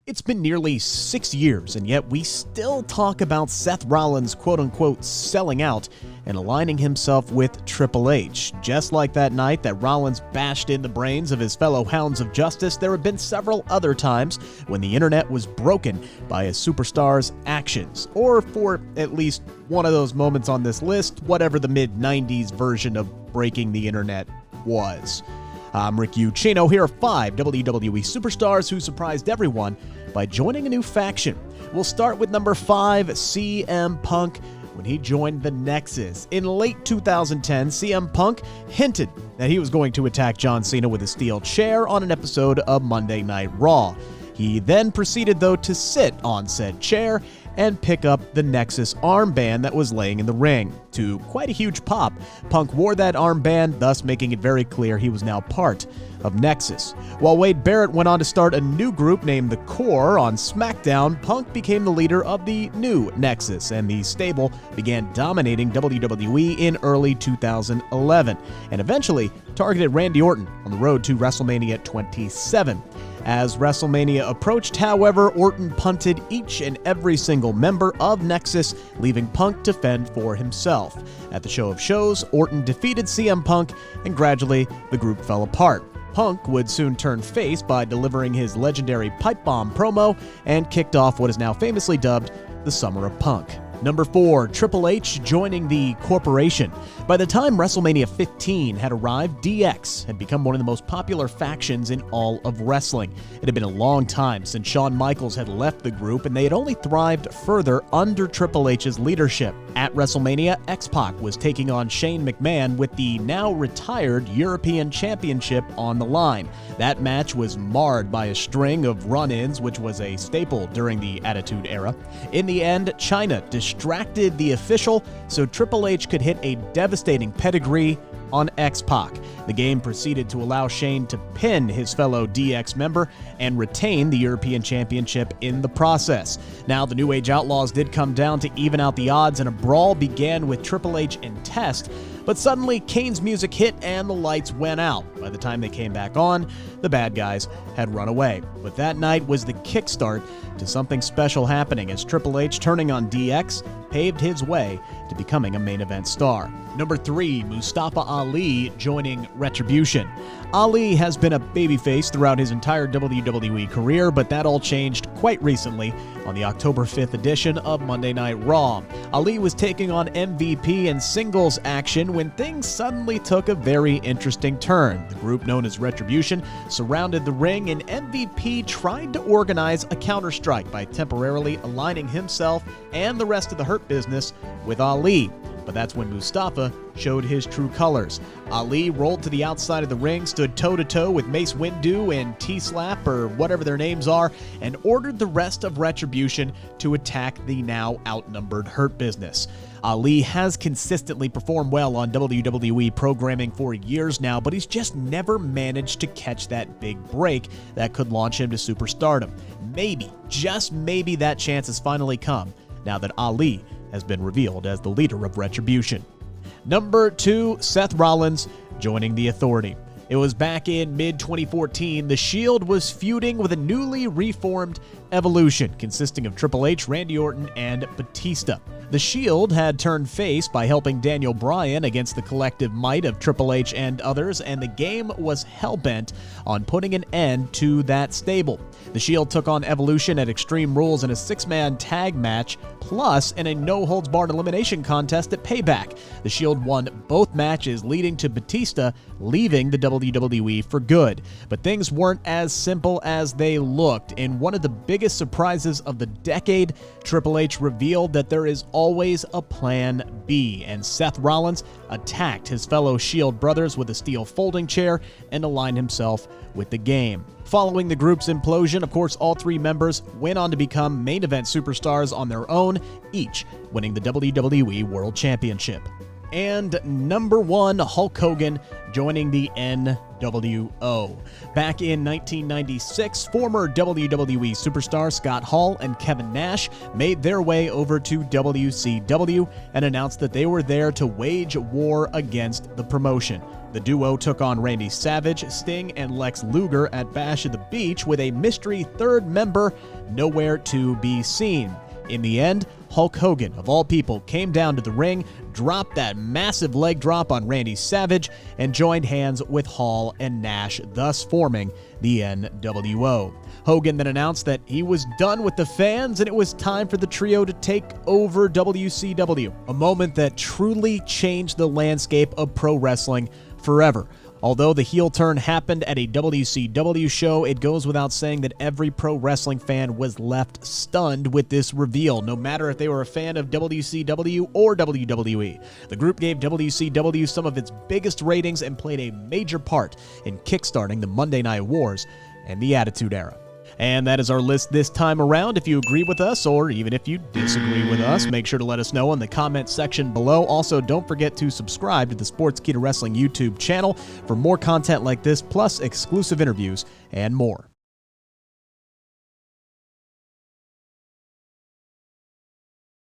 It's been nearly 6 years, and yet we still talk about Seth Rollins quote-unquote selling out and aligning himself with Triple H. Just like that night that Rollins bashed in the brains of his fellow Hounds of Justice, there have been several other times when the internet was broken by a superstar's actions, or for at least one of those moments on this list, whatever the mid-90s version of breaking the internet was. I'm Rick Ucchino. Here are 5 WWE Superstars who surprised everyone by joining a new faction. We'll start with number 5, CM Punk, when he joined the Nexus. In late 2010, CM Punk hinted that he was going to attack John Cena with a steel chair on an episode of Monday Night Raw. He then proceeded, though, to sit on said chair and pick up the Nexus armband that was laying in the ring. To quite a huge pop, Punk wore that armband, thus making it very clear he was now part of Nexus. While Wade Barrett went on to start a new group named The Core on SmackDown, Punk became the leader of the new Nexus, and the stable began dominating WWE in early 2011, and eventually targeted Randy Orton on the road to WrestleMania 27. As WrestleMania approached, however, Orton punted each and every single member of Nexus, leaving Punk to fend for himself. At the Show of Shows, Orton defeated CM Punk, and gradually the group fell apart. Punk would soon turn face by delivering his legendary pipe bomb promo and kicked off what is now famously dubbed the Summer of Punk. Number 4, Triple H joining the corporation. By the time WrestleMania 15 had arrived, DX had become one of the most popular factions in all of wrestling. It had been a long time since Shawn Michaels had left the group, and they had only thrived further under Triple H's leadership. At WrestleMania, x-pac was taking on Shane McMahon with the now retired European Championship on the line. That match was marred by a string of run-ins, which was a staple during the Attitude Era. In the end, China distracted the official so Triple H could hit a devastating pedigree on x-pac. The game proceeded to allow Shane to pin his fellow DX member and retain the European Championship in the process. Now, the New Age Outlaws did come down to even out the odds, and a brawl began with Triple H and Test, but suddenly Kane's music hit and the lights went out. By the time they came back on, the bad guys had run away. But that night was the kickstart to something special happening, as Triple H, turning on DX, paved his way to becoming a main event star. Number 3, Mustafa Ali joining Retribution. Ali has been a babyface throughout his entire WWE career, but that all changed quite recently on the October 5th edition of Monday Night Raw. Ali was taking on MVP in singles action when things suddenly took a very interesting turn. The group known as Retribution surrounded the ring, and MVP tried to organize a counterstrike by temporarily aligning himself and the rest of the Hurt Business with Ali. But that's when Mustafa showed his true colors. Ali rolled to the outside of the ring, stood toe-to-toe with Mace Windu and T-Slap, or whatever their names are, and ordered the rest of Retribution to attack the now outnumbered Hurt Business. Ali has consistently performed well on WWE programming for years now, but he's just never managed to catch that big break that could launch him to superstardom. Maybe, just maybe, that chance has finally come now that Ali has been revealed as the leader of Retribution. Number 2, Seth Rollins joining the Authority. It was back in mid-2014, the Shield was feuding with a newly reformed Evolution consisting of Triple H, Randy Orton, and Batista. The Shield had turned face by helping Daniel Bryan against the collective might of Triple H and others, and the game was hell-bent on putting an end to that stable. The Shield took on Evolution at Extreme Rules in a 6-man tag match, plus in a no-holds-barred elimination contest at Payback. The Shield won both matches, leading to Batista leaving the WWE for good. But things weren't as simple as they looked. In one of the biggest surprises of the decade, Triple H revealed that there is always a plan B, and Seth Rollins attacked his fellow Shield brothers with a steel folding chair and aligned himself with the game. Following the group's implosion, of course, all 3 members went on to become main event superstars on their own, each winning the WWE World Championship. And number 1, Hulk Hogan joining the NWO. Back in 1996, former WWE superstar Scott Hall and Kevin Nash made their way over to WCW and announced that they were there to wage war against the promotion. The duo took on Randy Savage, Sting, and Lex Luger at Bash at the Beach with a mystery third member nowhere to be seen. In the end, Hulk Hogan, of all people, came down to the ring, dropped that massive leg drop on Randy Savage, and joined hands with Hall and Nash, thus forming the NWO. Hogan then announced that he was done with the fans and it was time for the trio to take over WCW, a moment that truly changed the landscape of pro wrestling forever. Although the heel turn happened at a WCW show, it goes without saying that every pro wrestling fan was left stunned with this reveal, no matter if they were a fan of WCW or WWE. The group gave WCW some of its biggest ratings and played a major part in kickstarting the Monday Night Wars and the Attitude Era. And that is our list this time around. If you agree with us, or even if you disagree with us, make sure to let us know in the comment section below. Also, don't forget to subscribe to the Sportskeeda Wrestling YouTube channel for more content like this, plus exclusive interviews and more.